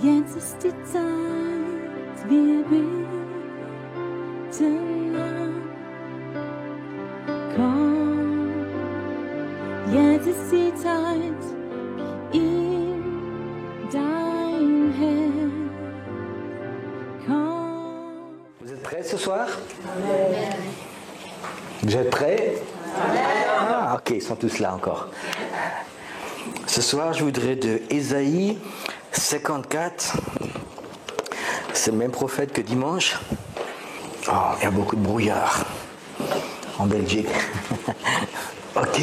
Jetzt ist die Zeit, wir beten an. Komm, jetzt ist die Zeit, ihm dein Herr. Komm. Vous êtes prêts ce soir? Vous êtes prêts? Ah, ok, ils sont tous là encore. Ce soir, je voudrais de Ésaïe 54. C'est le même prophète que dimanche. Oh, il y a beaucoup de brouillard en Belgique. Ok,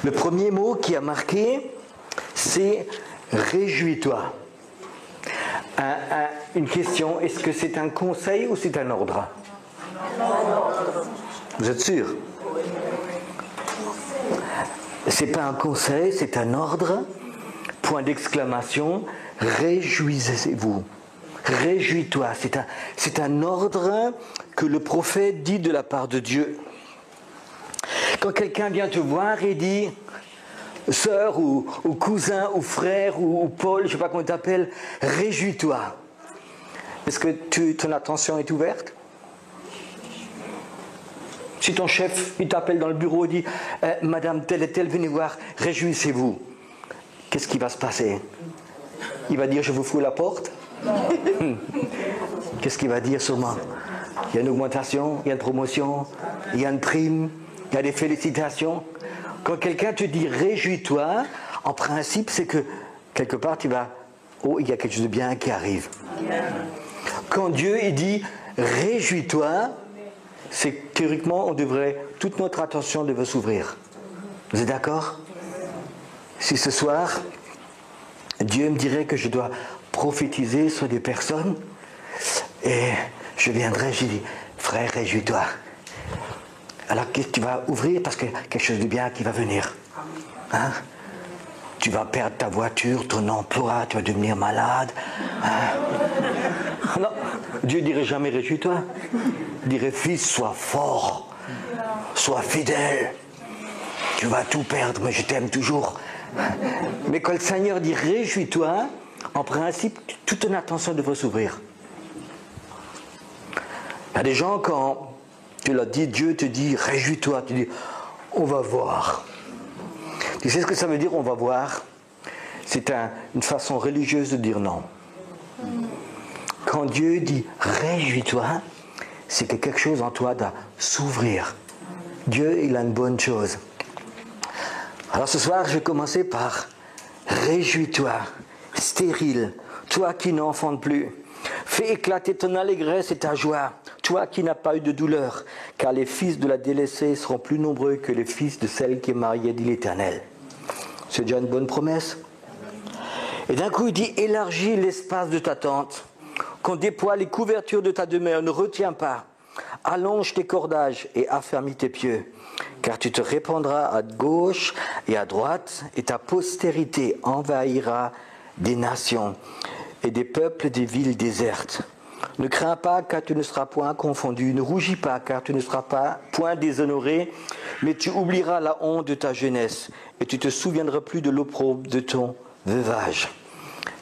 le premier mot qui a marqué, c'est réjouis-toi. Une question, est-ce que c'est un conseil ou c'est un ordre? Vous êtes sûr? C'est pas un conseil, c'est un ordre. Point d'exclamation. Réjouissez-vous. Réjouis-toi. C'est un ordre que le prophète dit de la part de Dieu. Quand quelqu'un vient te voir et dit sœur ou cousin ou frère ou Paul, je ne sais pas comment tu t'appelles, réjouis-toi. Est-ce que ton attention est ouverte? Si ton chef il t'appelle dans le bureau et dit Madame telle et telle, venez voir, réjouissez-vous. Qu'est-ce qui va se passer? Il va dire je vous fous la porte? Qu'est-ce qu'il va dire sûrement? Il y a une augmentation, il y a une promotion, il y a une prime, il y a des félicitations. Quand quelqu'un te dit réjouis-toi, en principe c'est que quelque part tu vas oh il y a quelque chose de bien qui arrive. Quand Dieu il dit réjouis-toi, c'est que théoriquement, toute notre attention devrait s'ouvrir. Vous êtes d'accord? Si ce soir, Dieu me dirait que je dois prophétiser sur des personnes, et je viendrai, je dis, frère, réjouis-toi. Alors qu'est-ce que tu vas ouvrir? Parce qu'il y a quelque chose de bien qui va venir. Hein? Tu vas perdre ta voiture, ton emploi, tu vas devenir malade. Hein? Non, Dieu dirait jamais réjouis-toi. Il dirait fils, sois fort, sois fidèle. Tu vas tout perdre, mais je t'aime toujours. Mais quand le Seigneur dit réjouis-toi, en principe, toute ton attention devrait s'ouvrir. Il y a des gens, quand tu leur dis, Dieu te dit réjouis-toi, tu dis on va voir. Tu sais ce que ça veut dire on va voir? C'est une façon religieuse de dire non. Quand Dieu dit réjouis-toi, c'est que quelque chose en toi doit s'ouvrir. Dieu, il a une bonne chose. Alors ce soir, je vais commencer par réjouis-toi, stérile, toi qui n'enfantes plus. Fais éclater ton allégresse et ta joie, toi qui n'as pas eu de douleur, car les fils de la délaissée seront plus nombreux que les fils de celle qui est mariée, dit l'Éternel. C'est déjà une bonne promesse. Et d'un coup, il dit, élargis l'espace de ta tente, qu'on déploie les couvertures de ta demeure, ne retiens pas. Allonge tes cordages et affermis tes pieux, car tu te répandras à gauche et à droite, et ta postérité envahira des nations et des peuples des villes désertes. Ne crains pas, car tu ne seras point confondu, ne rougis pas, car tu ne seras point déshonoré, mais tu oublieras la honte de ta jeunesse, et tu te souviendras plus de l'opprobre de ton veuvage,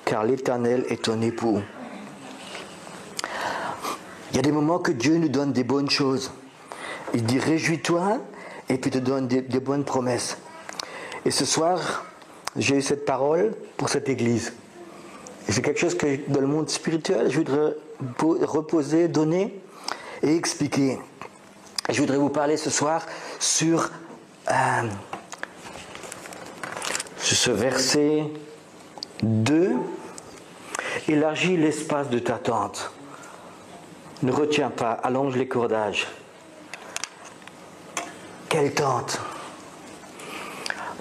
car l'Éternel est ton époux. Il y a des moments que Dieu nous donne des bonnes choses. Il dit réjouis-toi et puis te donne des bonnes promesses. Et ce soir, j'ai eu cette parole pour cette église. Et c'est quelque chose que dans le monde spirituel, je voudrais reposer, donner et expliquer. Et je voudrais vous parler ce soir sur ce verset 2. Élargis l'espace de ta tente. Ne retiens pas, allonge les cordages. Quelle tente?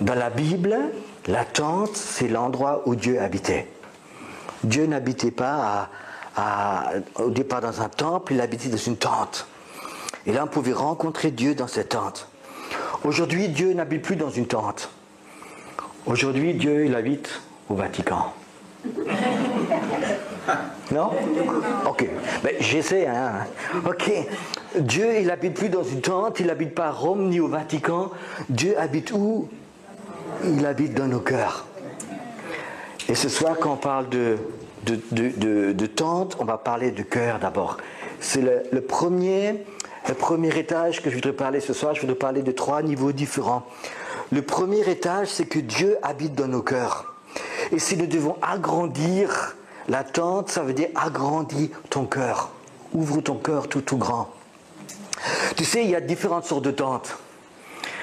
Dans la Bible, la tente, c'est l'endroit où Dieu habitait. Dieu n'habitait pas au départ dans un temple, il habitait dans une tente. Et là, on pouvait rencontrer Dieu dans cette tente. Aujourd'hui, Dieu n'habite plus dans une tente. Aujourd'hui, Dieu, il habite au Vatican. Non? Ok. Mais j'essaie, hein. Ok. Dieu, il n'habite plus dans une tente, il n'habite pas à Rome ni au Vatican. Dieu habite où? Il habite dans nos cœurs. Et ce soir, quand on parle de tente, on va parler de cœur d'abord. C'est le premier étage que je voudrais parler ce soir. Je voudrais parler de 3 niveaux différents. Le premier étage, c'est que Dieu habite dans nos cœurs. Et si nous devons agrandir la tente, ça veut dire agrandir ton cœur. Ouvre ton cœur tout grand. Tu sais, il y a différentes sortes de tentes.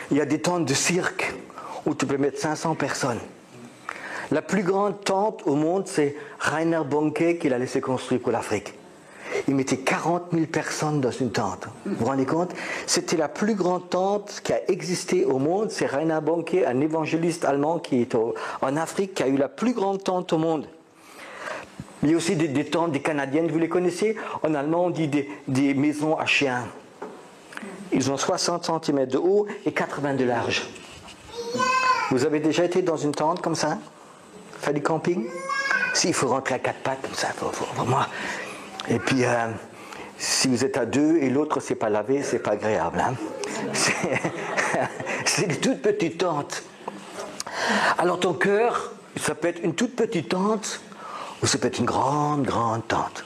Il y a des tentes de cirque où tu peux mettre 500 personnes. La plus grande tente au monde, c'est Rainer Bonke qu'il a laissé construire pour l'Afrique. Il mettait 40 000 personnes dans une tente. Vous vous rendez compte? C'était la plus grande tente qui a existé au monde. C'est Rainer Bonke, un évangéliste allemand qui est en Afrique, qui a eu la plus grande tente au monde. Il y a aussi des tentes des Canadiennes, vous les connaissez? En allemand, on dit des maisons à chiens. Ils ont 60 cm de haut et 80 de large. Vous avez déjà été dans une tente comme ça? Faire du camping? Si, il faut rentrer à 4 pattes comme ça, faut vraiment. Et puis, si vous êtes à 2 et l'autre c'est pas lavé, c'est pas agréable. Hein? C'est des toutes petites tentes. Alors ton cœur, ça peut être une toute petite tente ou ça peut être une grande tente.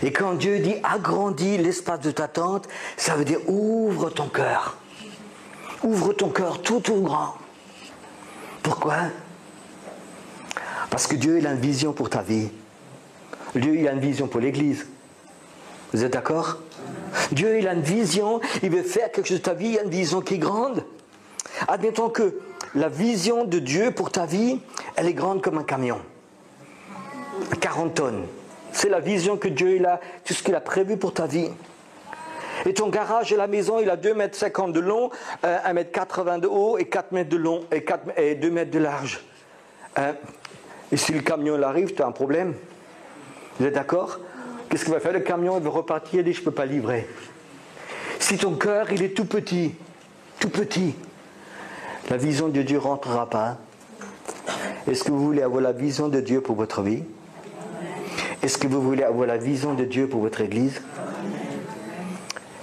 Et quand Dieu dit agrandis l'espace de ta tente, ça veut dire ouvre ton cœur. Ouvre ton cœur tout grand. Pourquoi? Parce que Dieu il a une vision pour ta vie. Dieu il a une vision pour l'Église. Vous êtes d'accord? Dieu il a une vision, il veut faire quelque chose de ta vie, il a une vision qui est grande. Admettons que la vision de Dieu pour ta vie, elle est grande comme un camion. 40 tonnes. C'est la vision que Dieu il a, tout ce qu'il a prévu pour ta vie. Et ton garage et la maison, il a 2,50 m de long, 1,80 m de haut et 4 mètres de long et 2 mètres de large. Et si le camion il arrive, tu as un problème. Vous êtes d'accord? Qu'est-ce qu'il va faire? Le camion il va repartir et dit je ne peux pas livrer. Si ton cœur il est tout petit, la vision de Dieu ne rentrera pas. Est-ce que vous voulez avoir la vision de Dieu pour votre vie? Est-ce que vous voulez avoir la vision de Dieu pour votre Église?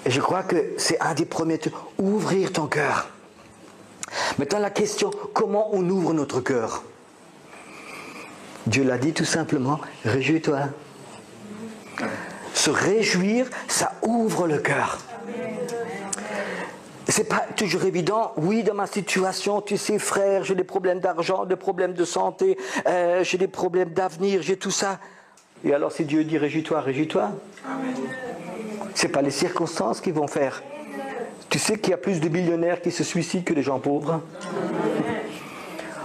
Et je crois que c'est un des premiers trucs. Ouvrir ton cœur. Maintenant la question, comment on ouvre notre cœur? Dieu l'a dit tout simplement, réjouis-toi. Se réjouir, ça ouvre le cœur. C'est pas toujours évident. Oui, dans ma situation, tu sais, frère, j'ai des problèmes d'argent, des problèmes de santé, j'ai des problèmes d'avenir, j'ai tout ça. Et alors, si Dieu dit réjouis-toi, réjouis-toi. C'est pas les circonstances qui vont faire. Tu sais qu'il y a plus de millionnaires qui se suicident que de gens pauvres.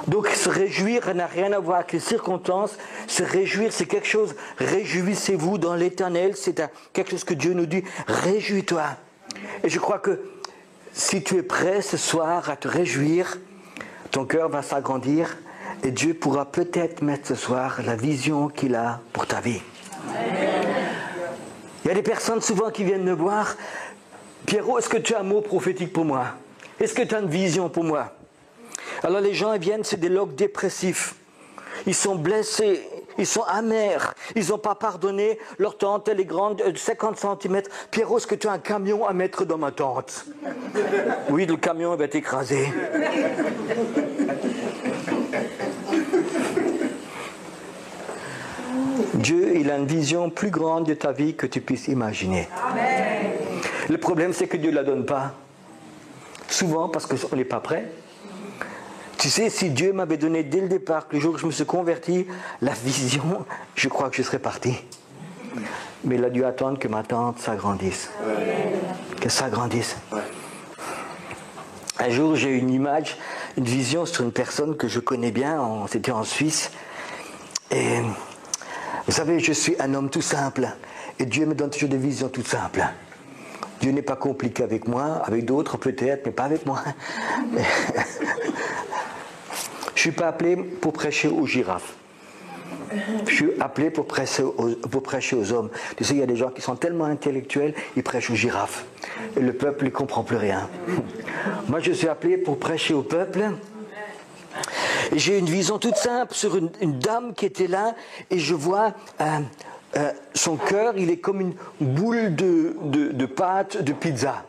Donc se réjouir n'a rien à voir avec les circonstances. Se réjouir, c'est quelque chose. Réjouissez-vous dans l'Éternel. C'est quelque chose que Dieu nous dit. Réjouis-toi. Et je crois que si tu es prêt ce soir à te réjouir, ton cœur va s'agrandir et Dieu pourra peut-être mettre ce soir la vision qu'il a pour ta vie. Il y a des personnes souvent qui viennent me voir. Pierrot, est-ce que tu as un mot prophétique pour moi? Est-ce que tu as une vision pour moi? Alors les gens ils viennent, c'est des loques dépressifs. Ils sont blessés, ils sont amers, ils n'ont pas pardonné. Leur tente, elle est grande, de 50 cm. Pierrot, est-ce que tu as un camion à mettre dans ma tente? Oui, le camion va être écrasé. Dieu, il a une vision plus grande de ta vie que tu puisses imaginer. Amen. Le problème, c'est que Dieu ne la donne pas. Souvent, parce qu'on n'est pas prêt. Tu sais, si Dieu m'avait donné dès le départ, le jour où je me suis converti, la vision, je crois que je serais parti. Mais il a dû attendre que ma tente s'agrandisse. Que ça grandisse. Un jour, j'ai eu une image, une vision sur une personne que je connais bien, c'était en Suisse. Et vous savez, je suis un homme tout simple. Et Dieu me donne toujours des visions toutes simples. Dieu n'est pas compliqué avec moi, avec d'autres peut-être, mais pas avec moi. Je ne suis pas appelé pour prêcher aux girafes. Je suis appelé pour prêcher aux hommes. Tu sais, il y a des gens qui sont tellement intellectuels, ils prêchent aux girafes. Et le peuple ne comprend plus rien. Moi, je suis appelé pour prêcher au peuple. Et j'ai une vision toute simple sur une dame qui était là, et je vois son cœur, il est comme une boule de pâte de pizza.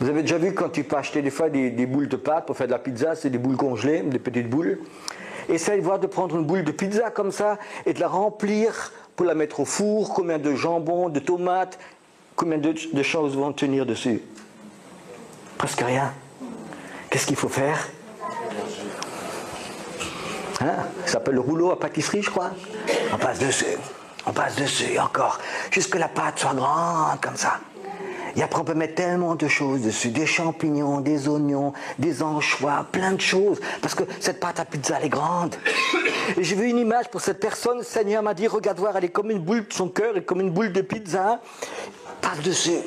Vous avez déjà vu quand tu peux acheter des fois des boules de pâte pour faire de la pizza, c'est des boules congelées, des petites boules. Essaye de voir de prendre une boule de pizza comme ça et de la remplir pour la mettre au four. Combien de jambon, de tomates, combien de choses vont tenir dessus? Presque rien. Qu'est-ce qu'il faut faire? Hein? Ça s'appelle le rouleau à pâtisserie, je crois. On passe dessus, encore, jusqu'à que la pâte soit grande comme ça. Et après, on peut mettre tellement de choses dessus, des champignons, des oignons, des anchois, plein de choses, parce que cette pâte à pizza, elle est grande. Et j'ai vu une image pour cette personne, le Seigneur m'a dit, regarde voir, elle est comme une boule, son cœur est comme une boule de pizza, passe dessus,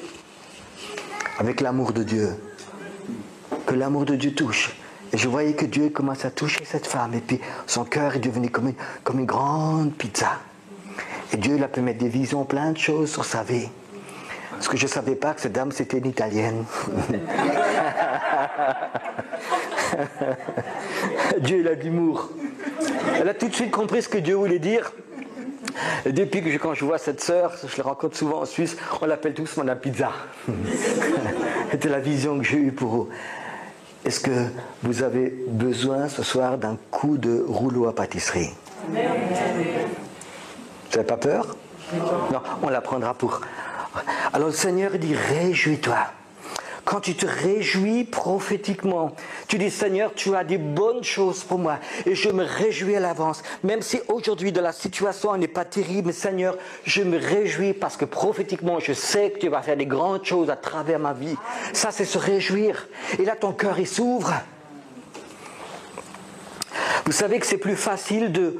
avec l'amour de Dieu, que l'amour de Dieu touche. Et je voyais que Dieu commence à toucher cette femme, et puis son cœur est devenu comme une grande pizza. Et Dieu, il a pu mettre des visions, plein de choses sur sa vie. Parce que je ne savais pas que cette dame, c'était une Italienne. Dieu, il a de l'humour. Elle a tout de suite compris ce que Dieu voulait dire. Et depuis que quand je vois cette sœur, je la rencontre souvent en Suisse, on l'appelle tous Madame Pizza. C'était la vision que j'ai eue pour eux. Est-ce que vous avez besoin ce soir d'un coup de rouleau à pâtisserie? Vous n'avez pas peur? Non, on la prendra pour... Alors le Seigneur dit, réjouis-toi. Quand tu te réjouis prophétiquement, tu dis, Seigneur, tu as des bonnes choses pour moi et je me réjouis à l'avance. Même si aujourd'hui de la situation n'est pas terrible, mais Seigneur, je me réjouis parce que prophétiquement, je sais que tu vas faire des grandes choses à travers ma vie. Ça, c'est se réjouir. Et là, ton cœur, il s'ouvre. Vous savez que c'est plus facile de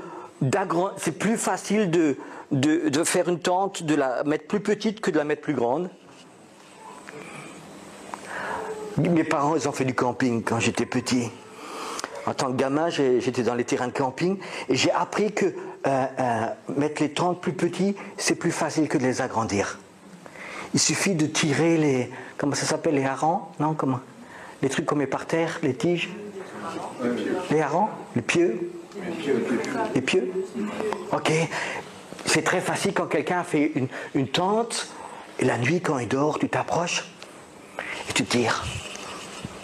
faire une tente, de la mettre plus petite que de la mettre plus grande. Mes parents, ils ont fait du camping quand j'étais petit. En tant que gamin, j'étais dans les terrains de camping et j'ai appris que mettre les tentes plus petits, c'est plus facile que de les agrandir. Il suffit de tirer les... Comment ça s'appelle? Les harengs? Non, comment? Les trucs qu'on met par terre, les tiges? Les harengs? Les pieux? Les pieux? Ok. C'est très facile quand quelqu'un fait une tente et la nuit, quand il dort, tu t'approches et tu tires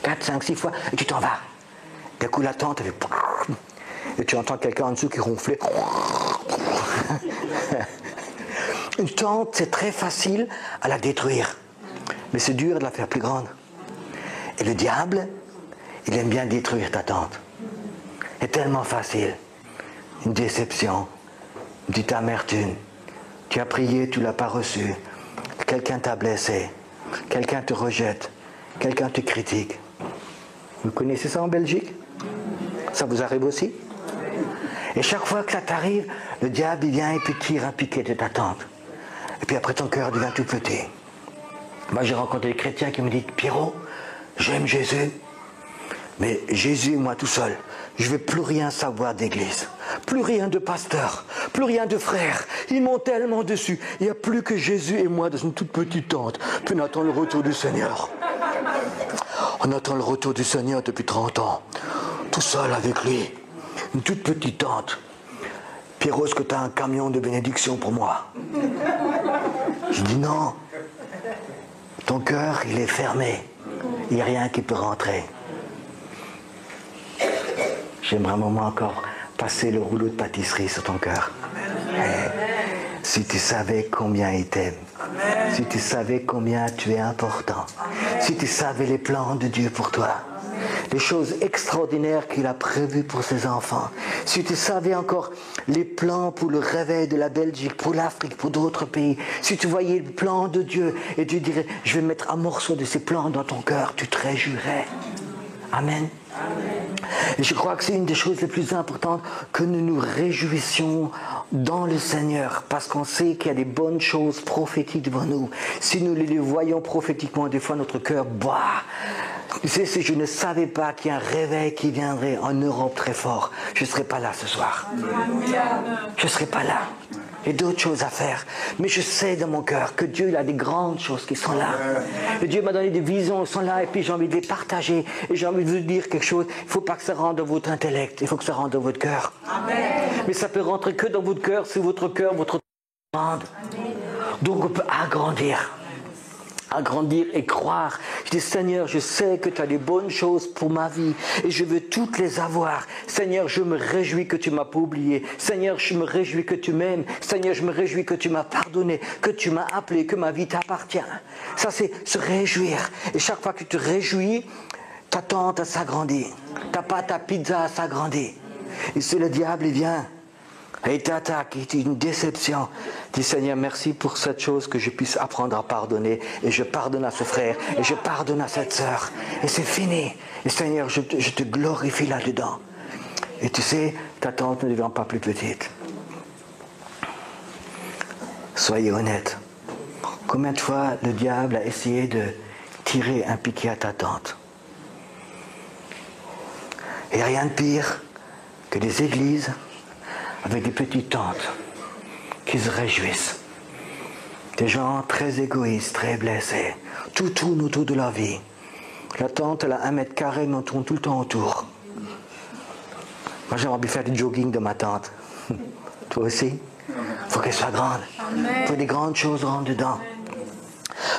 4, 5, 6 fois et tu t'en vas. D'un coup, la tente, elle fait... Et tu entends quelqu'un en dessous qui ronflait. Une tente, c'est très facile à la détruire. Mais c'est dur de la faire plus grande. Et le diable, il aime bien détruire ta tente. C'est tellement facile. Une déception, une petite amertume. Tu as prié, tu ne l'as pas reçu. Quelqu'un t'a blessé. Quelqu'un te rejette. Quelqu'un te critique. Vous connaissez ça en Belgique? Ça vous arrive aussi? Et chaque fois que ça t'arrive, le diable il vient et puis tire un piquet de ta tente. Et puis après ton cœur devient tout petit. Moi j'ai rencontré des chrétiens qui me disent, Pierrot, j'aime Jésus, mais Jésus, moi tout seul, je ne vais plus rien savoir d'église. Plus rien de pasteur, plus rien de frères. Ils m'ont tellement dessus. Il n'y a plus que Jésus et moi dans une toute petite tente. Puis on attend le retour du Seigneur. On attend le retour du Seigneur depuis 30 ans. Tout seul avec lui. Une toute petite tente. Pierrot, est-ce que tu as un camion de bénédiction pour moi? Je dis non. Ton cœur, il est fermé. Il n'y a rien qui peut rentrer. J'aimerais un moment encore passer le rouleau de pâtisserie sur ton cœur. Si tu savais combien il t'aime, si tu savais combien tu es important, si tu savais les plans de Dieu pour toi, les choses extraordinaires qu'il a prévues pour ses enfants, si tu savais encore les plans pour le réveil de la Belgique, pour l'Afrique, pour d'autres pays, si tu voyais le plan de Dieu et tu dirais, je vais mettre un morceau de ces plans dans ton cœur, tu te réjouirais. Amen. Et je crois que c'est une des choses les plus importantes, que nous nous réjouissions dans le Seigneur, parce qu'on sait qu'il y a des bonnes choses prophétiques devant nous. Si nous les voyons prophétiquement, des fois notre cœur bat. Tu sais, si je ne savais pas qu'il y a un réveil qui viendrait en Europe très fort, je ne serais pas là ce soir. Je ne serais pas là. Il y a d'autres choses à faire. Mais je sais dans mon cœur que Dieu il a des grandes choses qui sont là. Et Dieu m'a donné des visions qui sont là et puis j'ai envie de les partager. Et j'ai envie de vous dire quelque chose. Il ne faut pas que ça rentre dans votre intellect. Il faut que ça rentre dans votre cœur. Amen. Mais ça peut rentrer que dans votre cœur si votre cœur, votre demande. Donc on peut agrandir. agrandir et croire. Je dis, Seigneur, je sais que tu as des bonnes choses pour ma vie et je veux toutes les avoir. Seigneur, je me réjouis que tu ne m'as pas oublié. Seigneur, je me réjouis que tu m'aimes. Seigneur, je me réjouis que tu m'as pardonné, que tu m'as appelé, que ma vie t'appartient. Ça, c'est se réjouir. Et chaque fois que tu te réjouis, ta tente s'agrandit. Ta pâte à pizza s'agrandit. Et c'est le diable, il vient. Et il t'attaque, il dit une déception. Dis Seigneur, merci pour cette chose que je puisse apprendre à pardonner. Et je pardonne à ce frère, et je pardonne à cette sœur. Et c'est fini. Et Seigneur, je te glorifie là-dedans. Et tu sais, ta tente ne devient pas plus petite. Soyez honnête. Combien de fois le diable a essayé de tirer un piquet à ta tente? Il n'y a rien de pire que des églises avec des petites tentes qui se réjouissent. Des gens très égoïstes, très blessés. Tout tourne autour de leur vie. La tente, elle a 1 mètre carré, mais on tourne tout le temps autour. Moi, j'aimerais bien faire du jogging de ma tente. Toi aussi? Il faut qu'elle soit grande. Il faut des grandes choses rentrent dedans.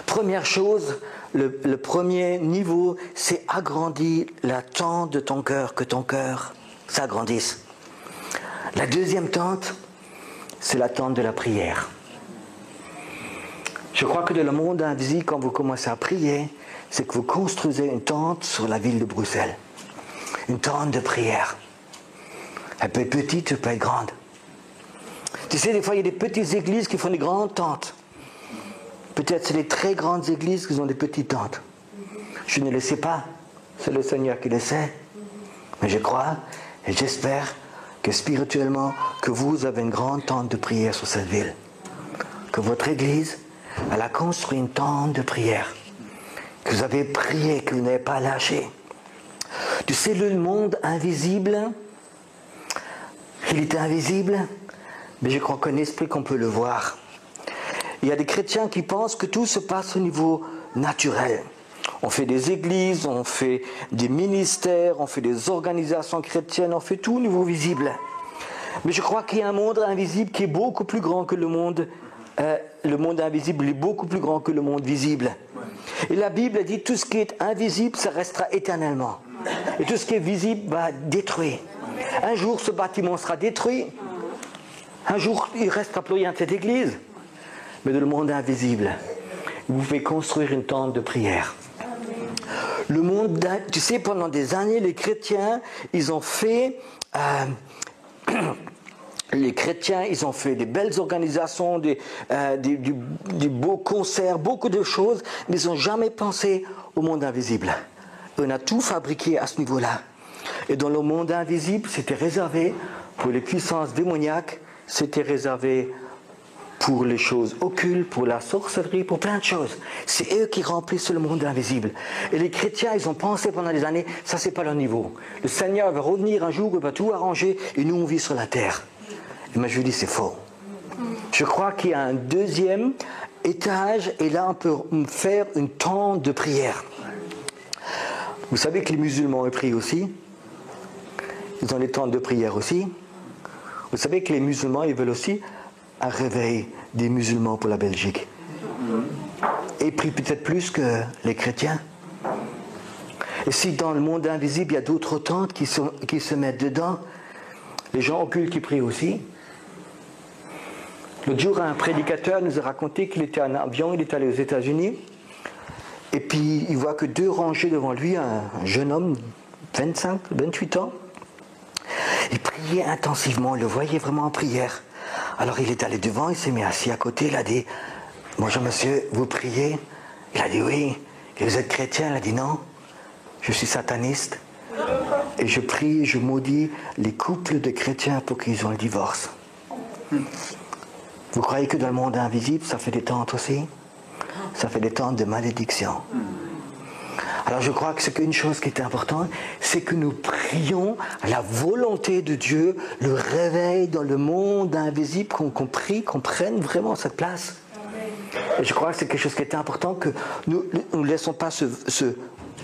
Première chose, le premier niveau, c'est agrandir la tente de ton cœur, que ton cœur s'agrandisse. La deuxième tente, c'est la tente de la prière. Je crois que dans le monde invisible, quand vous commencez à prier, c'est que vous construisez une tente sur la ville de Bruxelles. Une tente de prière. Elle peut être petite, elle peut être grande. Tu sais, des fois, il y a des petites églises qui font des grandes tentes. Peut-être c'est les très grandes églises qui ont des petites tentes. Je ne le sais pas. C'est le Seigneur qui le sait. Mais je crois et j'espère que spirituellement, que vous avez une grande tente de prière sur cette ville. Que votre église, elle a construit une tente de prière. Que vous avez prié, que vous n'avez pas lâché. Tu sais, le monde invisible, il est invisible, mais je crois qu'un esprit qu'on peut le voir. Il y a des chrétiens qui pensent que tout se passe au niveau naturel. On fait des églises, on fait des ministères, on fait des organisations chrétiennes, on fait tout au niveau visible. Mais je crois qu'il y a un monde invisible qui est beaucoup plus grand que le monde invisible est beaucoup plus grand que le monde visible. Et la Bible dit tout ce qui est invisible, ça restera éternellement. Et tout ce qui est visible va être détruit. Un jour, ce bâtiment sera détruit. Un jour, il ne restera plus rien de cette église. Mais dans le monde invisible, vous pouvez construire une tente de prière. Le monde, tu sais, pendant des années, les chrétiens, ils ont fait des belles organisations, des beaux concerts, beaucoup de choses, mais ils n'ont jamais pensé au monde invisible. On a tout fabriqué à ce niveau-là. Et dans le monde invisible, c'était réservé pour les puissances démoniaques, c'était réservé pour les choses occultes, pour la sorcellerie, pour plein de choses. C'est eux qui remplissent le monde invisible. Et les chrétiens, ils ont pensé pendant des années, ça c'est pas leur niveau. Le Seigneur va revenir un jour, il va tout arranger, et nous on vit sur la terre. Et moi je lui dis, c'est faux. Je crois qu'il y a un deuxième étage, et là on peut faire une tente de prière. Vous savez que les musulmans, ils prient aussi. Ils ont des tentes de prière aussi. Vous savez que les musulmans, ils veulent aussi un réveil des musulmans pour la Belgique. Et ils prient peut-être plus que les chrétiens. Et si dans le monde invisible, il y a d'autres tentes qui se mettent dedans, les gens occultes qui prient aussi. L'autre jour, un prédicateur nous a raconté qu'il était en avion, il est allé aux États-Unis, et puis il voit que 2 rangées devant lui, un jeune homme, 25, 28 ans, il priait intensivement, il le voyait vraiment en prière. Alors il est allé devant, il s'est mis assis à côté, il a dit « Bonjour monsieur, vous priez ?» Il a dit « Oui. » Et vous êtes chrétien? Il a dit « Non, je suis sataniste. Et je prie, je maudis les couples de chrétiens pour qu'ils ont le divorce. » Vous croyez que dans le monde invisible, ça fait des tentes aussi? Ça fait des tentes de malédiction. Alors je crois que c'est qu'une chose qui est importante, c'est que nous prions à la volonté de Dieu, le réveil dans le monde invisible, qu'on prie, qu'on prenne vraiment cette place. Et je crois que c'est quelque chose qui est important, que nous ne laissons pas ce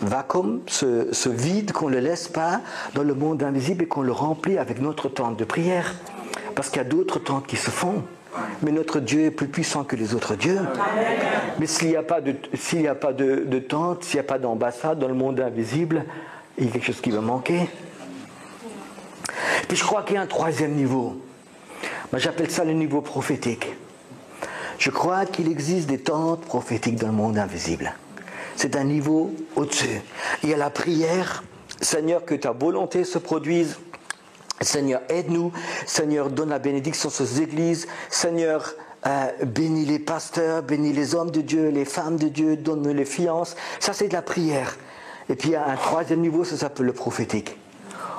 vacuum, ce vide, qu'on ne le laisse pas dans le monde invisible et qu'on le remplit avec notre tente de prière. Parce qu'il y a d'autres tentes qui se font. Mais notre Dieu est plus puissant que les autres dieux. Mais s'il n'y a pas de tente, s'il n'y a pas d'ambassade dans le monde invisible, il y a quelque chose qui va manquer. Puis je crois qu'il y a un troisième niveau. Moi, j'appelle ça le niveau prophétique. Je crois qu'il existe des tentes prophétiques dans le monde invisible. C'est un niveau au-dessus. Il y a la prière. Seigneur, que ta volonté se produise. Seigneur, aide-nous. Seigneur, donne la bénédiction sur ces églises. Seigneur, bénis les pasteurs, bénis les hommes de Dieu, les femmes de Dieu, donne-nous les fiances. Ça, c'est de la prière. Et puis, il y a un troisième niveau, ça s'appelle le prophétique.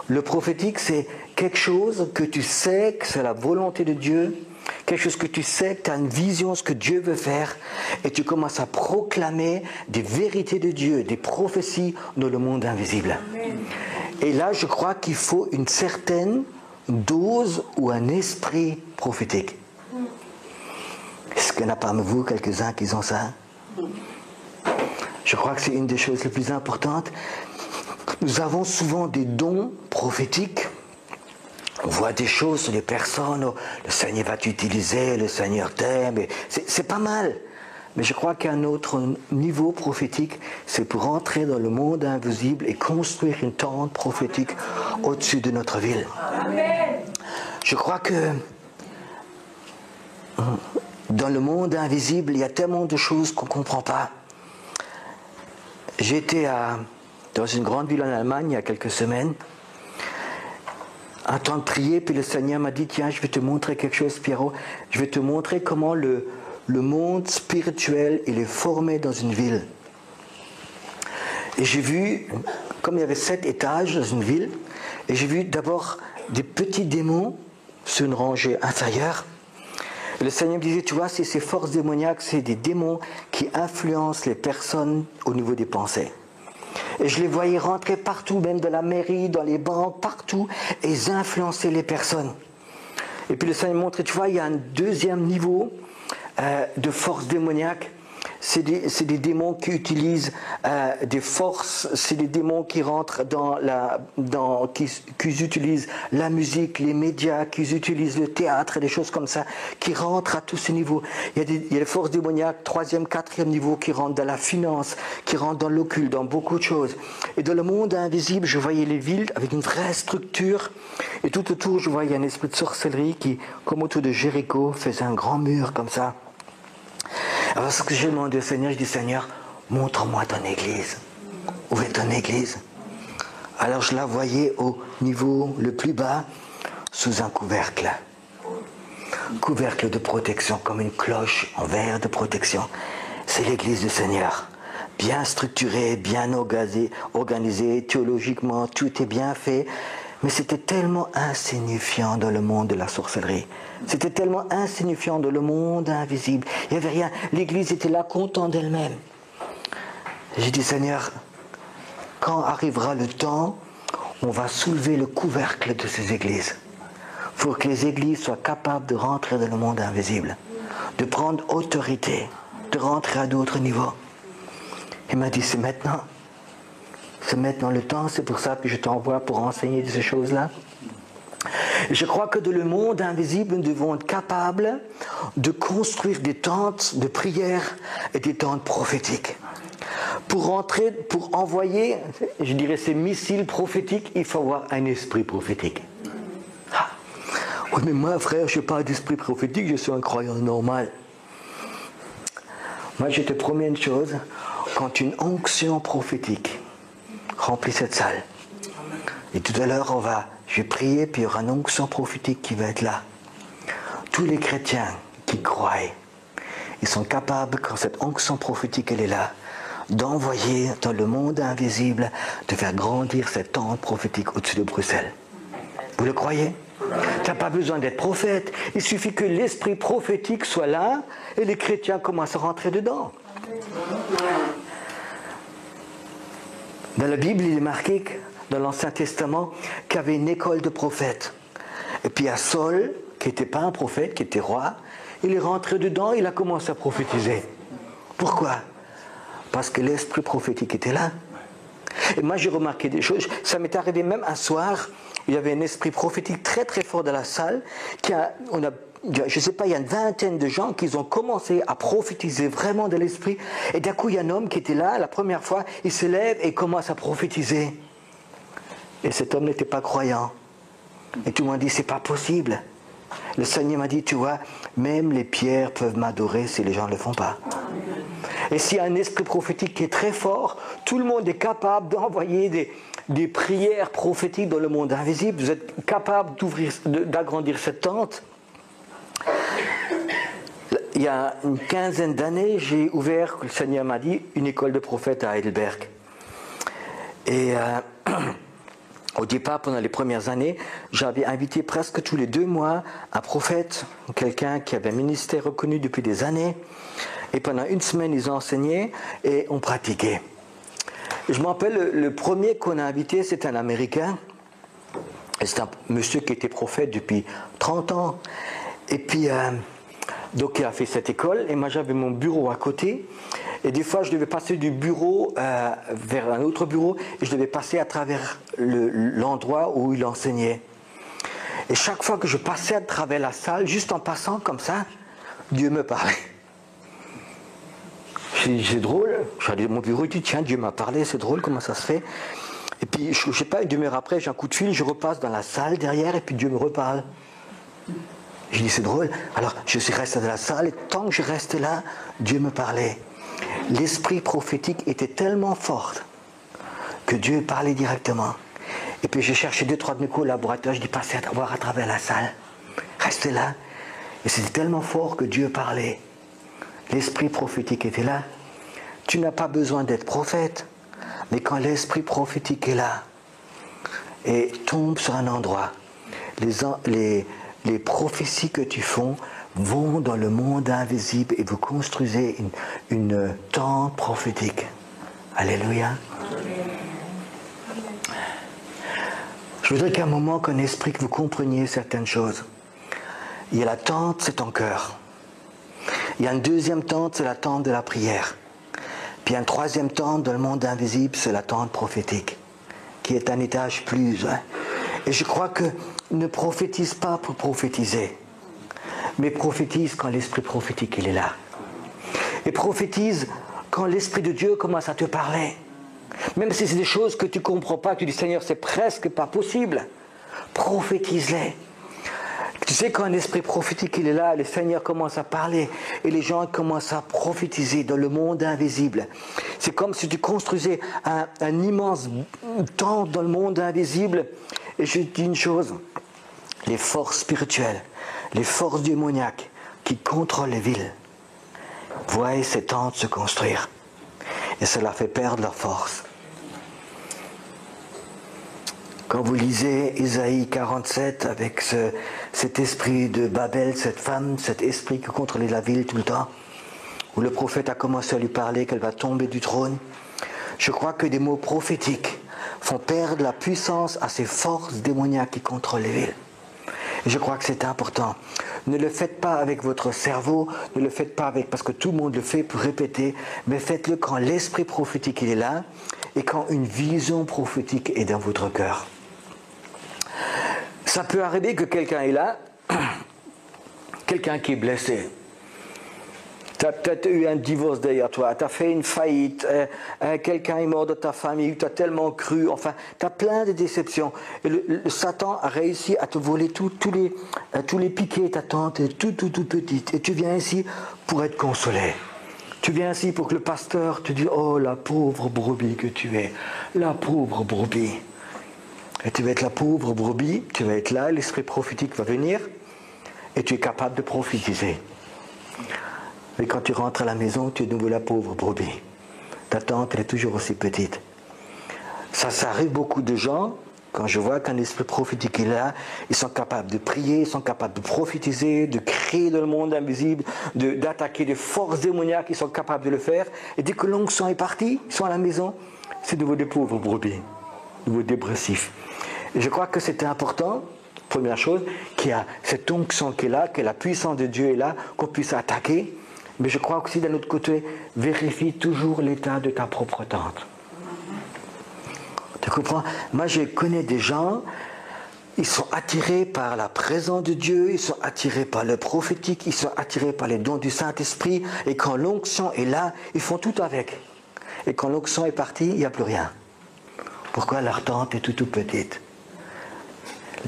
Le prophétique, c'est quelque chose que tu sais que c'est la volonté de Dieu, quelque chose que tu sais que tu as une vision, ce que Dieu veut faire, et tu commences à proclamer des vérités de Dieu, des prophéties dans le monde invisible. Amen. Et là, je crois qu'il faut une certaine dose ou un esprit prophétique. Est-ce qu'il n'y en a parmi vous quelques-uns qui ont ça? Je crois que c'est une des choses les plus importantes. Nous avons souvent des dons prophétiques. On voit des choses sur les personnes. Oh, le Seigneur va t'utiliser, le Seigneur t'aime. C'est pas mal. Mais je crois qu'un autre niveau prophétique, c'est pour entrer dans le monde invisible et construire une tente prophétique au-dessus de notre ville. Amen. Je crois que dans le monde invisible, il y a tellement de choses qu'on ne comprend pas. J'étais dans une grande ville en Allemagne il y a quelques semaines. Un temps de prier, puis le Seigneur m'a dit, tiens, je vais te montrer quelque chose, Pierrot. Je vais te montrer comment le monde spirituel, il est formé dans une ville. Et j'ai vu, comme il y avait 7 étages dans une ville, et j'ai vu d'abord des petits démons sur une rangée inférieure. Et le Seigneur me disait, tu vois, ces forces démoniaques, c'est des démons qui influencent les personnes au niveau des pensées. Et je les voyais rentrer partout, même dans la mairie, dans les banques, partout, et ils influençaient les personnes. Et puis le Seigneur me montrait, tu vois, il y a un deuxième niveau de force démoniaque. C'est des démons qui utilisent des forces, c'est des démons qui rentrent qui utilisent la musique, les médias, qui utilisent le théâtre, des choses comme ça, qui rentrent à tous ces niveaux. Il y a des forces démoniaques, 3e, 4e niveau, qui rentrent dans la finance, qui rentrent dans l'occulte, dans beaucoup de choses. Et dans le monde invisible, je voyais les villes avec une vraie structure, et tout autour, je voyais un esprit de sorcellerie qui, comme autour de Jéricho, faisait un grand mur comme ça. Alors ce que j'ai demandé au Seigneur, je dis, Seigneur, montre-moi ton église. Où est ton église? Alors je la voyais au niveau le plus bas, sous un couvercle. Couvercle de protection, comme une cloche en verre de protection. C'est l'église du Seigneur. Bien structurée, bien organisée, théologiquement, tout est bien fait. Mais c'était tellement insignifiant dans le monde de la sorcellerie. C'était tellement insignifiant dans le monde invisible. Il n'y avait rien. L'église était là, contente d'elle-même. J'ai dit, Seigneur, quand arrivera le temps, on va soulever le couvercle de ces églises. Il faut que les églises soient capables de rentrer dans le monde invisible, de prendre autorité, de rentrer à d'autres niveaux. Il m'a dit, c'est maintenant. C'est maintenant le temps, c'est pour ça que je t'envoie pour enseigner ces choses-là. Je crois que dans le monde invisible, nous devons être capables de construire des tentes de prière et des tentes prophétiques. Pour envoyer, je dirais, ces missiles prophétiques, il faut avoir un esprit prophétique. Ah. Oui, mais moi, frère, je n'ai pas d'esprit prophétique, je suis un croyant normal. Moi, je te promets une chose, quand une onction prophétique remplit cette salle, et tout à l'heure, je vais prier, puis il y aura une onction prophétique qui va être là. Tous les chrétiens qui croient, ils sont capables, quand cette onction prophétique elle est là, d'envoyer dans le monde invisible, de faire grandir cette tente prophétique au-dessus de Bruxelles. Vous le croyez? Tu n'as pas besoin d'être prophète. Il suffit que l'esprit prophétique soit là et les chrétiens commencent à rentrer dedans. Dans la Bible, il est marqué, dans l'Ancien Testament, qu'il y avait une école de prophètes. Et puis à Saul, qui n'était pas un prophète, qui était roi, il est rentré dedans, il a commencé à prophétiser. Pourquoi? Parce que l'esprit prophétique était là. Et moi, j'ai remarqué des choses. Ça m'est arrivé même un soir, il y avait un esprit prophétique très très fort dans la salle. je ne sais pas, il y a une vingtaine de gens qui ont commencé à prophétiser vraiment de l'esprit. Et d'un coup, il y a un homme qui était là, la première fois, il se lève et commence à prophétiser. Et cet homme n'était pas croyant. Et tout le monde dit, c'est pas possible. Le Seigneur m'a dit, tu vois, même les pierres peuvent m'adorer si les gens ne le font pas. Et s'il y a un esprit prophétique qui est très fort, tout le monde est capable d'envoyer des prières prophétiques dans le monde invisible. Vous êtes capable d'agrandir cette tente. Il y a une quinzaine d'années, j'ai ouvert, le Seigneur m'a dit, une école de prophètes à Heidelberg. Et au départ, pendant les premières années, j'avais invité presque tous les 2 mois un prophète, quelqu'un qui avait un ministère reconnu depuis des années. Et pendant une semaine, ils enseignaient et on pratiquait. Et je me rappelle, le premier qu'on a invité, c'était un Américain. C'est un monsieur qui était prophète depuis 30 ans. Et puis, donc il a fait cette école. Et moi, j'avais mon bureau à côté. Et des fois, je devais passer du bureau vers un autre bureau. Et je devais passer à travers l'endroit où il enseignait. Et chaque fois que je passais à travers la salle, juste en passant comme ça, Dieu me parlait. C'est drôle. J'allais dans mon bureau, je dis tiens, Dieu m'a parlé, c'est drôle, comment ça se fait. Et puis, je ne sais pas, une demi-heure après, j'ai un coup de fil, je repasse dans la salle derrière et puis Dieu me reparle. Je dis c'est drôle. Alors, je suis resté dans la salle et tant que je restais là, Dieu me parlait. L'esprit prophétique était tellement fort que Dieu parlait directement. Et puis, j'ai cherché 2-3 de mes collaborateurs, je dis passez à voir à travers la salle. Restez là. Et c'était tellement fort que Dieu parlait. L'esprit prophétique était là. Tu n'as pas besoin d'être prophète, mais quand l'esprit prophétique est là et tombe sur un endroit, les prophéties que tu fais vont dans le monde invisible et vous construisez une tente prophétique. Alléluia. Je voudrais qu'à un moment, qu'un esprit, que vous compreniez certaines choses. Il y a la tente, c'est ton cœur. Il y a une deuxième tente, c'est la tente de la prière. Puis il y a une troisième tente dans le monde invisible, c'est la tente prophétique, qui est un étage plus. Et je crois que ne prophétise pas pour prophétiser, mais prophétise quand l'esprit prophétique il est là. Et prophétise quand l'esprit de Dieu commence à te parler. Même si c'est des choses que tu ne comprends pas, tu dis Seigneur, c'est presque pas possible. Prophétise-les. Tu sais, quand un esprit prophétique il est là, le Seigneur commence à parler et les gens commencent à prophétiser dans le monde invisible. C'est comme si tu construisais un immense temple dans le monde invisible. Et je te dis une chose, les forces spirituelles, les forces démoniaques qui contrôlent les villes, voient ces tentes se construire. Et cela fait perdre leur force. Quand vous lisez Isaïe 47 avec cet esprit de Babel, cette femme, cet esprit qui contrôlait la ville tout le temps, où le prophète a commencé à lui parler qu'elle va tomber du trône, je crois que des mots prophétiques font perdre la puissance à ces forces démoniaques qui contrôlent les villes. Et je crois que c'est important. Ne le faites pas avec votre cerveau, ne le faites pas parce que tout le monde le fait pour répéter, mais faites-le quand l'esprit prophétique il est là et quand une vision prophétique est dans votre cœur. Ça peut arriver que quelqu'un est là, quelqu'un qui est blessé. Tu as peut-être eu un divorce derrière toi, tu as fait une faillite, quelqu'un est mort de ta famille, tu as tellement cru, enfin, tu as plein de déceptions. Et le Satan a réussi à te voler tous les piquets, ta tante est tout petite. Et tu viens ici pour être consolé. Tu viens ici pour que le pasteur te dise « Oh, la pauvre brebis que tu es, la pauvre brebis ». Et tu vas être la pauvre brebis, tu vas être là, l'esprit prophétique va venir, et tu es capable de prophétiser. Mais quand tu rentres à la maison, tu es de nouveau la pauvre brebis. Ta tante, elle est toujours aussi petite. Ça arrive beaucoup de gens, quand je vois qu'un esprit prophétique est là, ils sont capables de prier, ils sont capables de prophétiser, de créer dans le monde invisible, d'attaquer des forces démoniaques, ils sont capables de le faire. Et dès que l'onction est partie, ils sont à la maison, c'est de nouveau des pauvres brebis, de nouveau dépressifs. Et je crois que c'est important, première chose, qu'il y a cette onction qui est là, que la puissance de Dieu est là, qu'on puisse attaquer. Mais je crois aussi d'un autre côté, vérifie toujours l'état de ta propre tente. Tu comprends? Moi, je connais des gens, ils sont attirés par la présence de Dieu, ils sont attirés par le prophétique, ils sont attirés par les dons du Saint-Esprit. Et quand l'onction est là, ils font tout avec. Et quand l'onction est partie, il n'y a plus rien. Pourquoi leur tente est tout petite?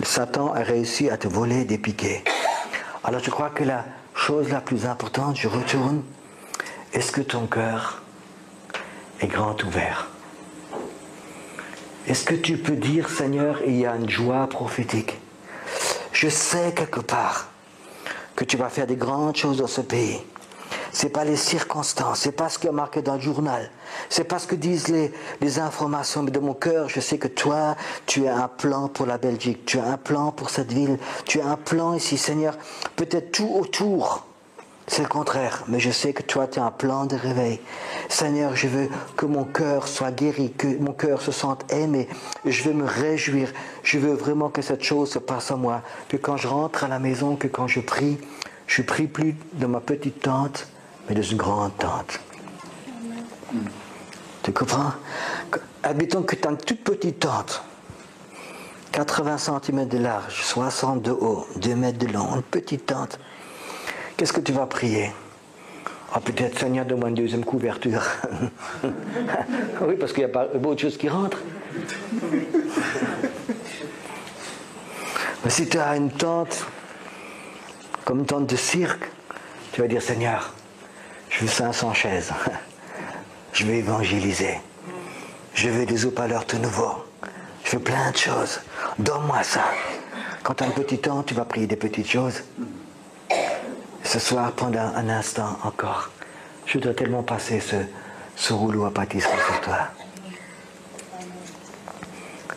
Satan a réussi à te voler des piquets. Alors je crois que la chose la plus importante, je retourne, est-ce que ton cœur est grand ouvert? Est-ce que tu peux dire, Seigneur, il y a une joie prophétique? Je sais quelque part que tu vas faire des grandes choses dans ce pays. Ce n'est pas les circonstances, ce n'est pas ce qui est marqué dans le journal, ce n'est pas ce que disent les informations, mais de mon cœur, je sais que toi, tu as un plan pour la Belgique, tu as un plan pour cette ville, tu as un plan ici, Seigneur, peut-être tout autour. C'est le contraire, mais je sais que toi, tu as un plan de réveil. Seigneur, je veux que mon cœur soit guéri, que mon cœur se sente aimé. Je veux me réjouir. Je veux vraiment que cette chose se passe en moi. Que quand je rentre à la maison, que quand je prie plus dans ma petite tente, mais dans une grande tente. Tu comprends? Admettons que tu as une toute petite tente, 80 cm de large, 60 de haut, 2 mètres de long, une petite tente. Qu'est-ce que tu vas prier? Ah, peut-être, Seigneur, donne-moi une deuxième couverture. Oui, parce qu'il n'y a pas autre chose qui rentre. Mais si tu as une tente, comme une tente de cirque, tu vas dire, Seigneur, je veux 500 chaises. Je veux évangéliser. Je veux des haut-parleurs tout nouveaux. Je veux plein de choses. Donne-moi ça. Quand tu as une petite tente, tu vas prier des petites choses. Ce soir, pendant un instant encore, je dois tellement passer ce rouleau à pâtisserie sur toi.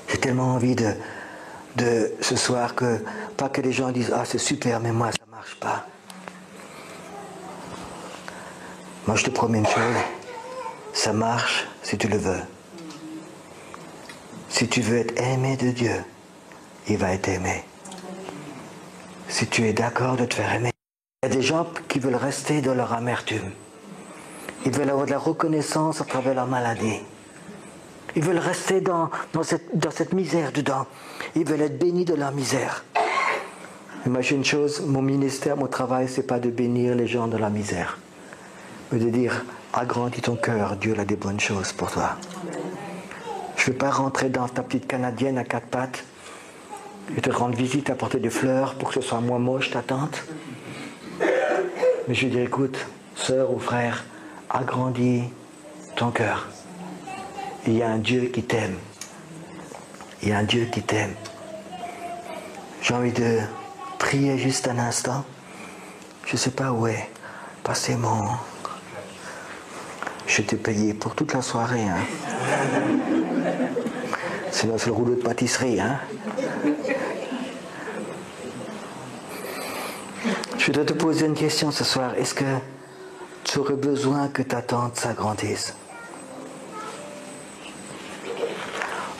J'ai tellement envie de ce soir que, pas que les gens disent, ah c'est super, mais moi ça ne marche pas. Moi je te promets une chose, ça marche si tu le veux. Si tu veux être aimé de Dieu, il va être aimé. Si tu es d'accord de te faire aimer. Il y a des gens qui veulent rester dans leur amertume. Ils veulent avoir de la reconnaissance à travers leur maladie. Ils veulent rester dans cette misère dedans. Ils veulent être bénis de leur misère. Imagine une chose, mon ministère, mon travail, c'est pas de bénir les gens de la misère, mais de dire, agrandis ton cœur, Dieu a des bonnes choses pour toi. Je ne veux pas rentrer dans ta petite Canadienne à 4 pattes et te rendre visite, apporter des fleurs pour que ce soit moins moche ta tante. Mais je dis, écoute, sœur ou frère, agrandis ton cœur. Il y a un Dieu qui t'aime. Il y a un Dieu qui t'aime. J'ai envie de prier juste un instant. Je ne sais pas où est. Passez mon... Je t'ai payé pour toute la soirée. Hein. Sinon, c'est le rouleau de pâtisserie. Hein. Je voudrais te poser une question ce soir. Est-ce que tu aurais besoin que ta tente s'agrandisse?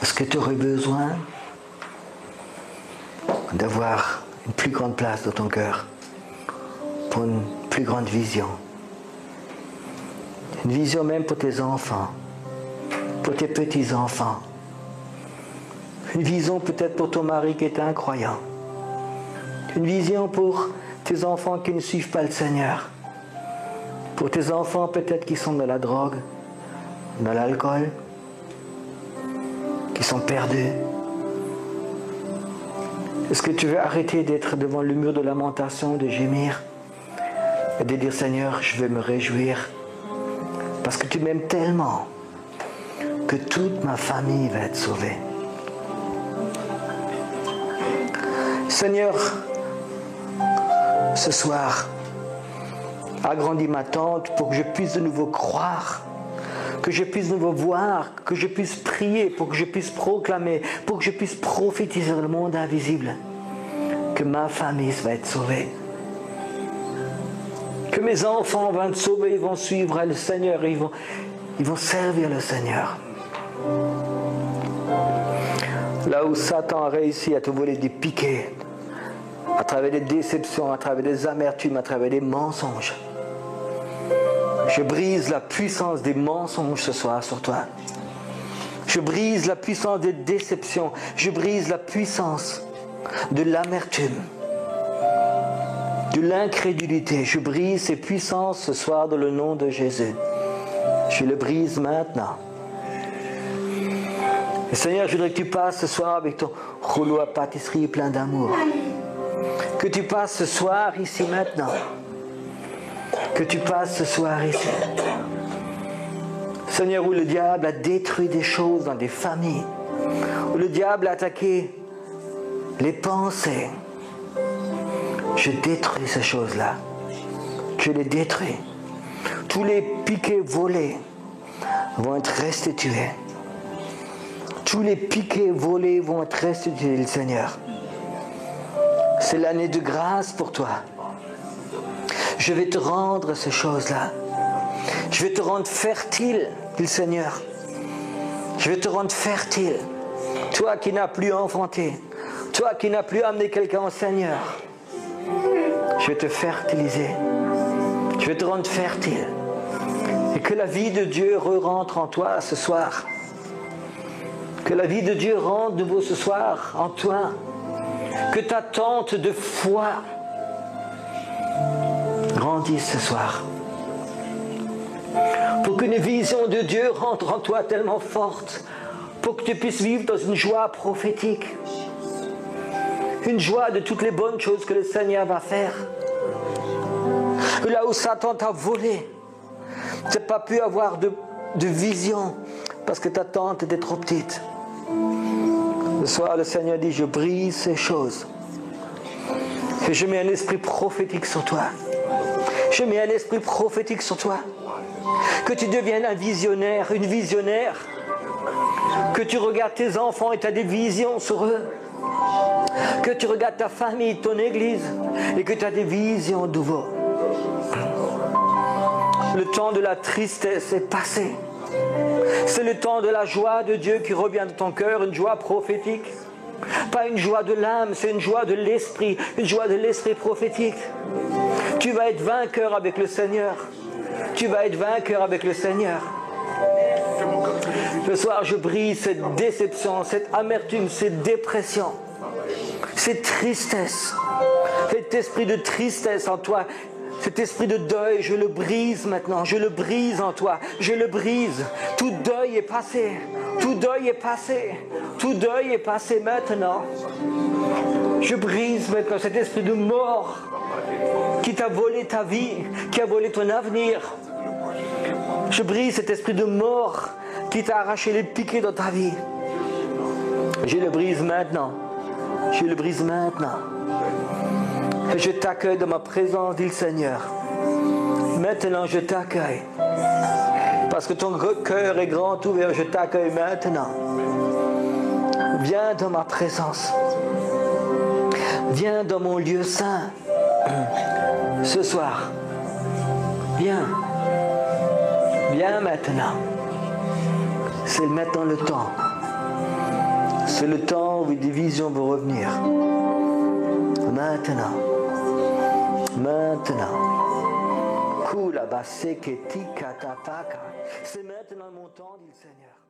Est-ce que tu aurais besoin d'avoir une plus grande place dans ton cœur pour une plus grande vision? Une vision même pour tes enfants, pour tes petits-enfants. Une vision peut-être pour ton mari qui est incroyant. Une vision pour tes enfants qui ne suivent pas le Seigneur. Pour tes enfants peut-être qui sont dans la drogue, dans l'alcool, qui sont perdus. Est-ce que tu veux arrêter d'être devant le mur de lamentation, de gémir et de dire, Seigneur, je veux me réjouir parce que tu m'aimes tellement que toute ma famille va être sauvée. Seigneur, ce soir, agrandis ma tente pour que je puisse de nouveau croire, que je puisse de nouveau voir, que je puisse prier, pour que je puisse proclamer, pour que je puisse prophétiser dans le monde invisible, que ma famille va être sauvée, que mes enfants vont être sauvés, ils vont suivre le Seigneur, ils vont servir le Seigneur. Là où Satan a réussi à te voler des piquets, à travers des déceptions, à travers des amertumes, à travers des mensonges, je brise la puissance des mensonges ce soir sur toi. Je brise la puissance des déceptions. Je brise la puissance de l'amertume, de l'incrédulité. Je brise ces puissances ce soir dans le nom de Jésus. Je le brise maintenant. Et Seigneur, je voudrais que tu passes ce soir avec ton rouleau à pâtisserie plein d'amour. Que tu passes ce soir ici maintenant. Que tu passes ce soir ici. Seigneur, où le diable a détruit des choses dans des familles, où le diable a attaqué les pensées, je détruis ces choses-là. Je les détruis. Tous les piquets volés vont être restitués. Tous les piquets volés vont être restitués, Seigneur. C'est l'année de grâce pour toi. Je vais te rendre ces choses-là. Je vais te rendre fertile, dit le Seigneur. Je vais te rendre fertile. Toi qui n'as plus enfanté. Toi qui n'as plus amené quelqu'un au Seigneur. Je vais te fertiliser. Je vais te rendre fertile. Et que la vie de Dieu re-rentre en toi ce soir. Que la vie de Dieu rentre de nouveau ce soir en toi. Que ta tente de foi grandisse ce soir. Pour qu'une vision de Dieu rentre en toi tellement forte. Pour que tu puisses vivre dans une joie prophétique. Une joie de toutes les bonnes choses que le Seigneur va faire. Là où Satan t'a volé, tu n'as pas pu avoir de vision parce que ta tente était trop petite. Ce soir, le Seigneur dit, je brise ces choses. Et je mets un esprit prophétique sur toi. Je mets un esprit prophétique sur toi. Que tu deviennes un visionnaire, une visionnaire. Que tu regardes tes enfants et tu as des visions sur eux. Que tu regardes ta famille, ton église, et que tu as des visions nouveaux. Le temps de la tristesse est passé. C'est le temps de la joie de Dieu qui revient de ton cœur, une joie prophétique. Pas une joie de l'âme, c'est une joie de l'esprit, une joie de l'esprit prophétique. Tu vas être vainqueur avec le Seigneur. Tu vas être vainqueur avec le Seigneur. Ce soir, je brise cette déception, cette amertume, cette dépression, cette tristesse, cet esprit de tristesse en toi. Cet esprit de deuil, je le brise maintenant, je le brise en toi, je le brise. Tout deuil est passé, tout deuil est passé, tout deuil est passé maintenant. Je brise maintenant cet esprit de mort qui t'a volé ta vie, qui a volé ton avenir. Je brise cet esprit de mort qui t'a arraché les piquets dans ta vie. Je le brise maintenant, je le brise maintenant. Et je t'accueille dans ma présence, dit le Seigneur. Maintenant, je t'accueille. Parce que ton cœur est grand ouvert, je t'accueille maintenant. Viens dans ma présence. Viens dans mon lieu saint. Ce soir. Viens. Viens maintenant. C'est maintenant le temps. C'est le temps où des visions vont revenir. Maintenant. Maintenant. C'est maintenant mon temps, dit le Seigneur.